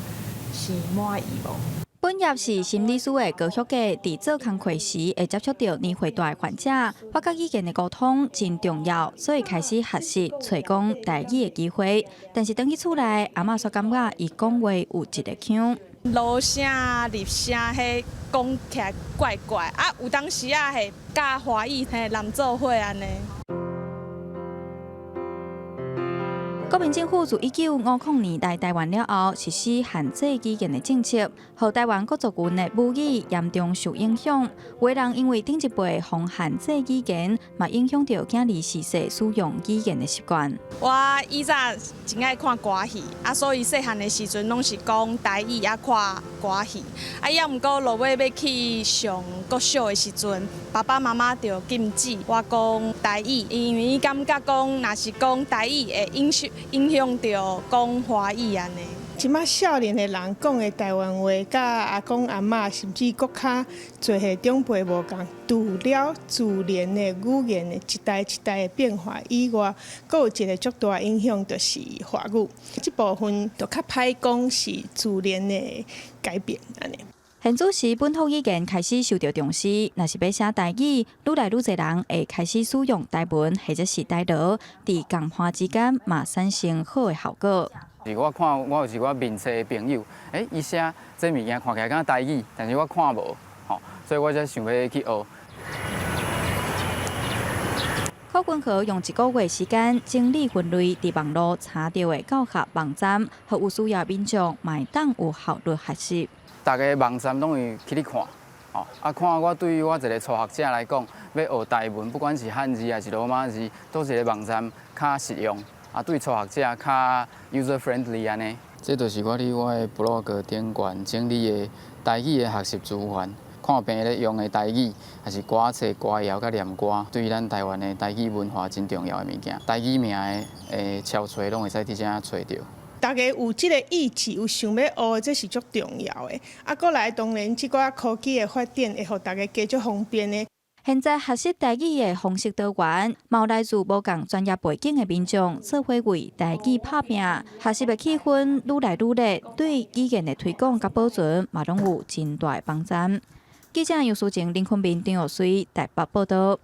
是满意无？本业是心理师的高学家，伫做工课时会接触到年岁大的患者，发觉语言的沟通真重要，所以开始学习找讲台语的机会。但是等去厝内，阿嬷却感觉伊讲话有一个腔，落声、入声，迄讲起来怪怪。有当时迄甲华语男做伙安尼。国民政府自1950年来台湾了后，实施限制语言的政策，让台湾各族群的母语严重受影响。有人因为顶一辈防限制语言，嘛影响到囝儿时细使用语言的习惯。我以前真爱看歌戏，所以细汉的时阵拢是讲台语看歌戏。也毋过落尾要去上国小的时阵，爸爸妈妈就禁止我讲台语，因为伊感觉讲若是讲台语会影响到讲华语安尼。即马少年的人讲的台湾话，甲阿公阿嬷甚至搁较侪个长辈无共，除了自然的语言的一代一代的变化以外，搁有一个足大影响，就是华语。即部分就较歹讲是自然的改变安尼。现主时本土语言开始受到重视，若是要写台语，愈来愈侪人会开始使用台文或者是台罗，伫共话之间嘛产生好的效果。我看我有面试的朋友，伊写这物件看起来敢台语，但是我看无，所以我才想要去学。柯君豪用1个月时间整理分类伫网络查到的教学网站，和有需要民众买当有效率学习。大家网站拢会去看，看我对于我一个初学者来讲，要学台文，不管是汉字还是罗马字，都一个网站较实用，对初学者较 user friendly 安尼。这就是我伫我的 blog 顶悬整理的台语的学习资源，看病咧用的台语，还是歌册、歌谣甲念歌，对咱台湾的台语文化真重要的物件。台语名的抄找拢会使伫遮找到。大家有这个意志，有想要学，这是足重要的。过来当然，这个科技的发展会互大家加足方便的。现在学习台语的方式多元，有来自无共专业背景的民众做伙为台语打拼，学习的气氛愈来愈热，对语言的推广甲保存嘛拢有真大帮助。记者杨淑静、林坤明、张学水台北报道。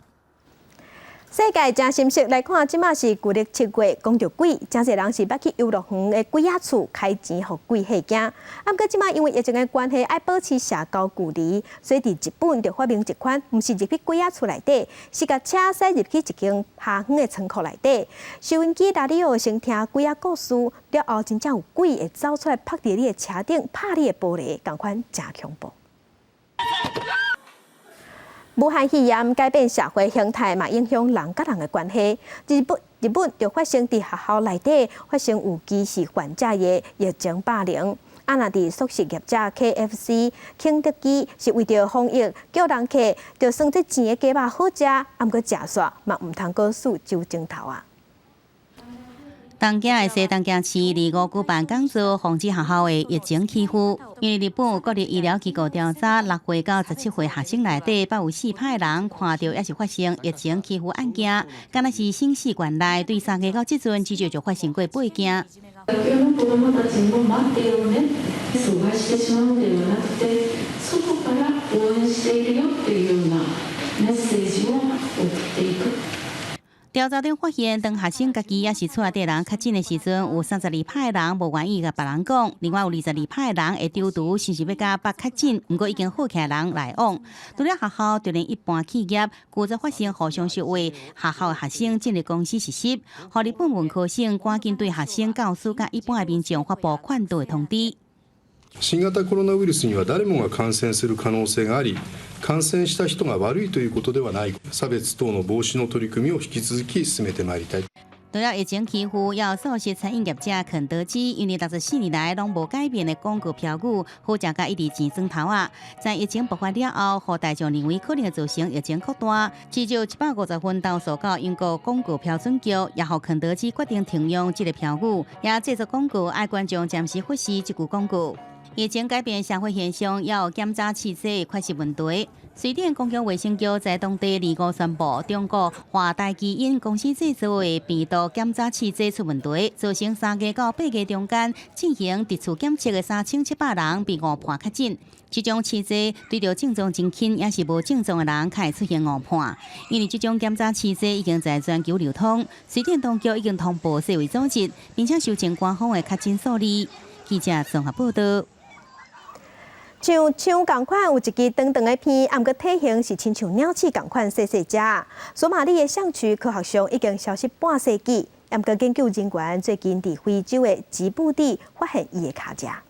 世界真心色来看，即马是旧历7月，讲到鬼，真侪人是捌去游乐园的鬼仔厝开钱互鬼吓惊。不过即马因为疫情的关系，爱保持社交距离，所以伫日本就发明一款，毋是入去鬼仔厝内底，是甲车驶入去一间下远的仓库内底，收音机拉你学先听鬼仔故事，了后真正有鬼会走出来，拍伫你的车顶，拍你的玻璃，共款真恐怖。武汉肺炎改变社会形态，嘛影响人甲人的关系。日本就发生伫学校内底发生有歧视患者的疫情霸凌。若伫素食业者 KFC 肯德基是为着防疫，叫人客就算这钱的鸡肉好食，毋过食煞嘛毋通过输酒精头啊。东京的西东京市2举办讲座，防止学校的疫情起伏。因为日本国立医疗机构调查6岁到17岁学生内底，84%的人看到也是发生疫情起伏案件，敢若是生死关内，对3个到即阵至少就发生过8件。学校の子どもたちも待ってよね、阻害してしまうのではなくて、外から応援しているよっていうようなメッセージを送っていく。调查中发现，当学生家己也是厝内底人确诊的时阵，有32%的人无愿意甲别人讲，另外有22%的人会丢毒，甚至要甲别确诊，不过已经好起来人来往。除了学校，就连一般企业，旧早发生互相收贿，学校的学生进入公司实习，互日本文科省赶紧对学生、教师甲一般的民众发布劝导的通知。新型コロナウイルスには誰もが感染する可能性があり、感染した人が悪いということではない、差別等の防止の取り組みを引き続き進めてまいりたい。除了疫情起伏，也有素食餐饮业者肯德基，因为64年来拢无改变的广告标语，好食甲一直钱砖头啊！在疫情爆发了后，互大众认为可能会造成疫情扩大，至少150份投诉到英国广告标准局，也互肯德基决定停用这个标语，也制作广告爱观众暂时忽视这句广告。疫情改变社会现象，也有检查试剂缺失问题。瑞典公共卫生局在当地2号宣布，中国华大基因公司制作的病毒检查试剂出问题，造成3个到8个中间进行直处检测的3700人被误判确诊。这种试剂对着症状真轻也是无症状的人，才会出现误判。因为这种检查试剂已经在全球流通，瑞典当局已经通报世卫组织，并且收证官方的确诊数字。记者综合报道。像枪同款有一支长长的片，不过体型是亲像鸟鼠同款细细只。索马里的象区科学上已经消失半世纪，研究研究人员最近伫非洲的吉布地发现伊的脚架。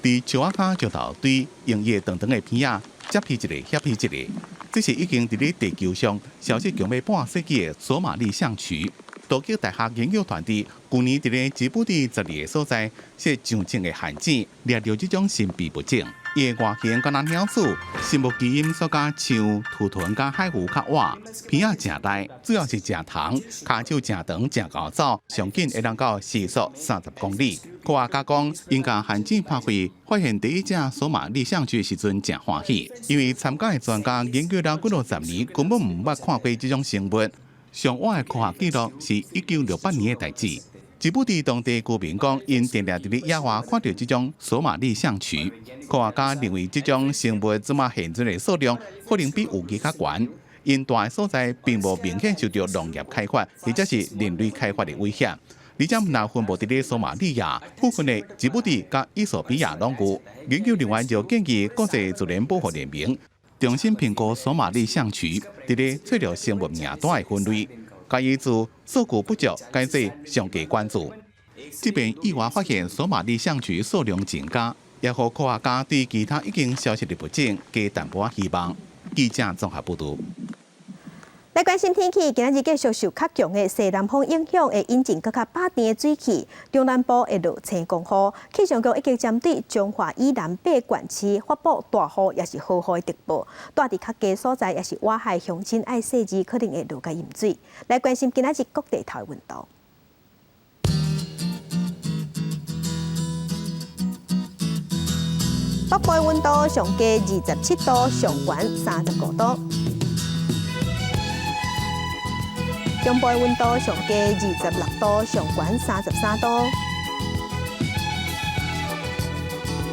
伫树仔骹石头堆营业长长的片仔，接起一个翕起一个，这是已经伫咧地球上消失强要半世纪的索马利象渠。多吉大学研究团队去年伫咧吉布地12个所在设上千个陷阱，掠到这种神秘物种。伊的外形敢若鸟鼠，生物基因所加像兔豚、甲海鱼较活，片仔正大，主要是食糖，骹手正长正高走，上紧会当到时速30公里。科学家讲，因将陷阱拍开，发现第一只索马利象渠的时阵正欢喜，因为参加的专家研究了几多10年，根本唔捌看过这种生物。上晚的科学记录是1968年的代志。吉布地当地居民讲，因定定伫咧野外看到这种索马利象渠。科学家认为，这种生物即马现存的数量可能比有期较悬，因大的所在并无明显受到农业开发或者是人类开发的威胁。而且若分布伫咧索马利亚附近的吉布地甲伊索比亚两国，研究人员就建议国际自然保护联盟重新评估索马利象渠伫咧找到生物名单的分类，甲伊自数据不足改做上加关注。即便意外发现索马利象渠数量增加，也互科学家对其他已经消失的物种加淡薄希望。记者综合报道。来关心天气，今日继续受较强的西南风影响，会引进更较北边的水汽，中南部会落青光雨。气象局已经针对中华以南8县市发布大雨也是豪雨的特报，住伫较低所在也是外海乡亲爱细致，可能会落个淹水。来关心今日各地头温度。北部温度上加27度，上悬35度。中部温度上加26度，上悬33度；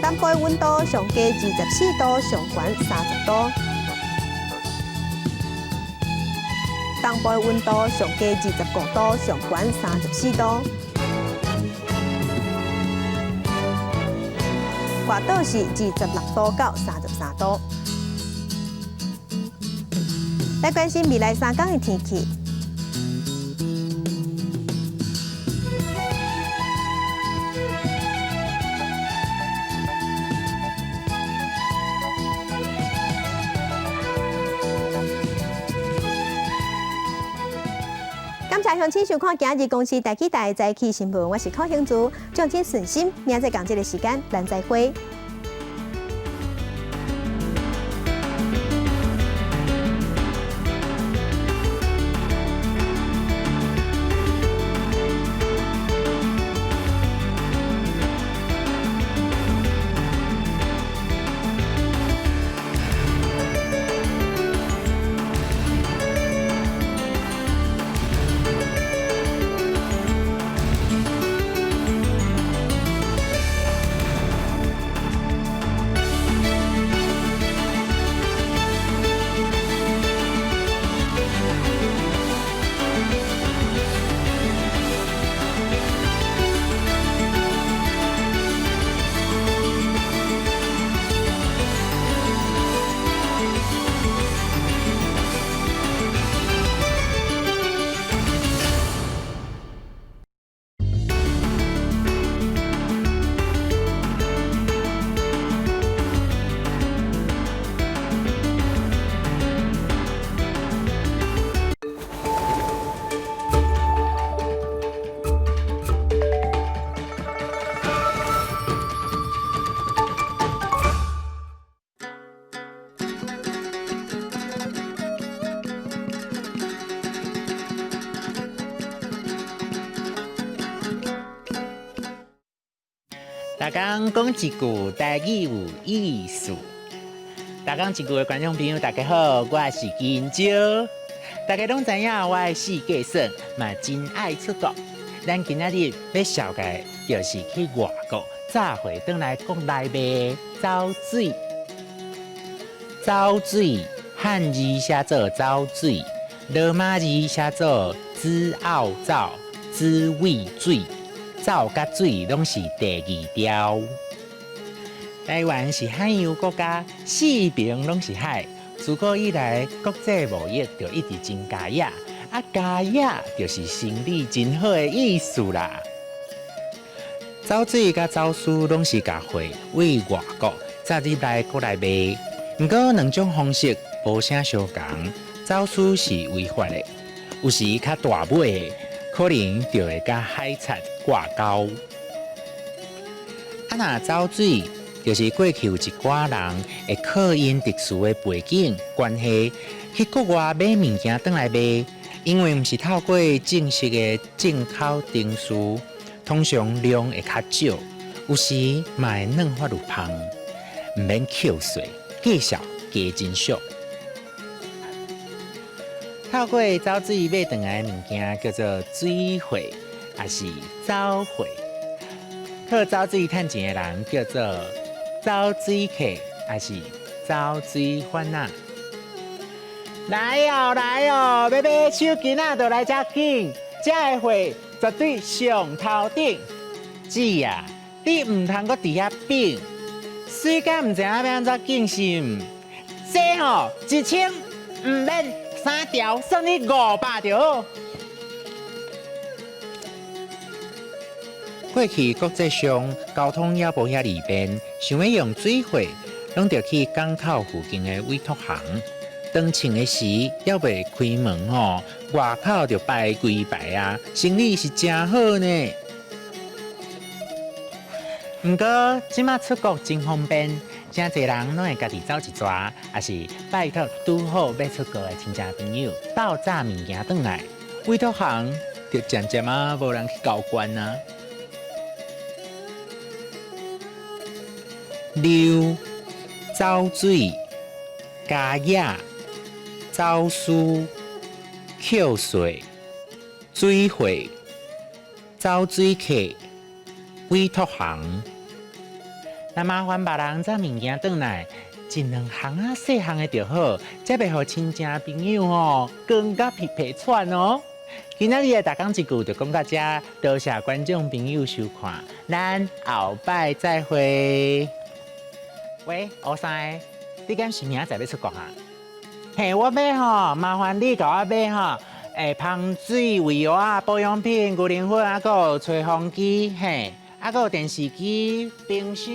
东部温度上加24度，上悬30度；东部温度上加25度，上悬34度；外岛是26度到33度。来关心未来3天的天气。感谢乡亲收看今日公司台记台早起新闻，我是邝兴竹，祝您顺心，明仔载同一个时间咱再会。大家讲一句台语有意思。大家一句的观众朋友，大家好，我是金蕉。大家拢知影我的四界算嘛真爱出国。咱今仔日要绍介就是去外国，早回转来国内卖走水。走水汉字写做走水，罗马字写做子澳走，子尾水。走甲水拢是第2条。台湾是海洋国家，四边拢是海。自古以来，国际贸易就一直增加呀。啊，加野就是身体真好的意思啦。走水甲走私拢是甲货为外国再入来国内卖，不过两种方式无啥相同。走私是违法的，有时较大尾的，可能就会甲海产挂钩。啊，若走水，就是过去有一寡人会靠因特殊的背景关系，去国外买物件转来卖，因为毋是透过正式的进口程序，通常量会较少，有时嘛会软法如芳，毋免扣税，计数加真俗。透过走水买回来的物件叫做水货，也是走货。靠走水趁钱的人叫做走水客，也是走水贩仔。来哦来哦，要买手机仔就来遮紧，遮的货绝对上头顶。姊啊，你唔通搁伫遐变，水敢唔知影要安怎敬心？这吼1000唔免3条，算你500条。过去国际上交通也无遐利便，想要用水货，拢着去港口附近的委托行。当穿的时，要未开门吼，外口就排规排啊，生意是真好呢。不过，即马出国真方便，真侪人拢会家己走一抓，也是拜托拄好要出国的亲戚朋友，爆炸物件转来，委托行就渐渐啊无人去交关啊。溜、走水、加野、走私、扣税、水货、走水客、委托行。那麻烦别人将物件转来，一两行啊细项的就好，才袂互亲戚朋友吼更加皮皮喘哦。今仔日的大讲一句就讲到这，多谢观众朋友收看，咱后摆再会。喂，乌生，你敢是明仔载要出国啊？嘿，我要吼，麻烦你甲我买吼，香水、胃药啊、保养品、牛奶粉，还有吹风机，嘿，还有电视机、冰箱。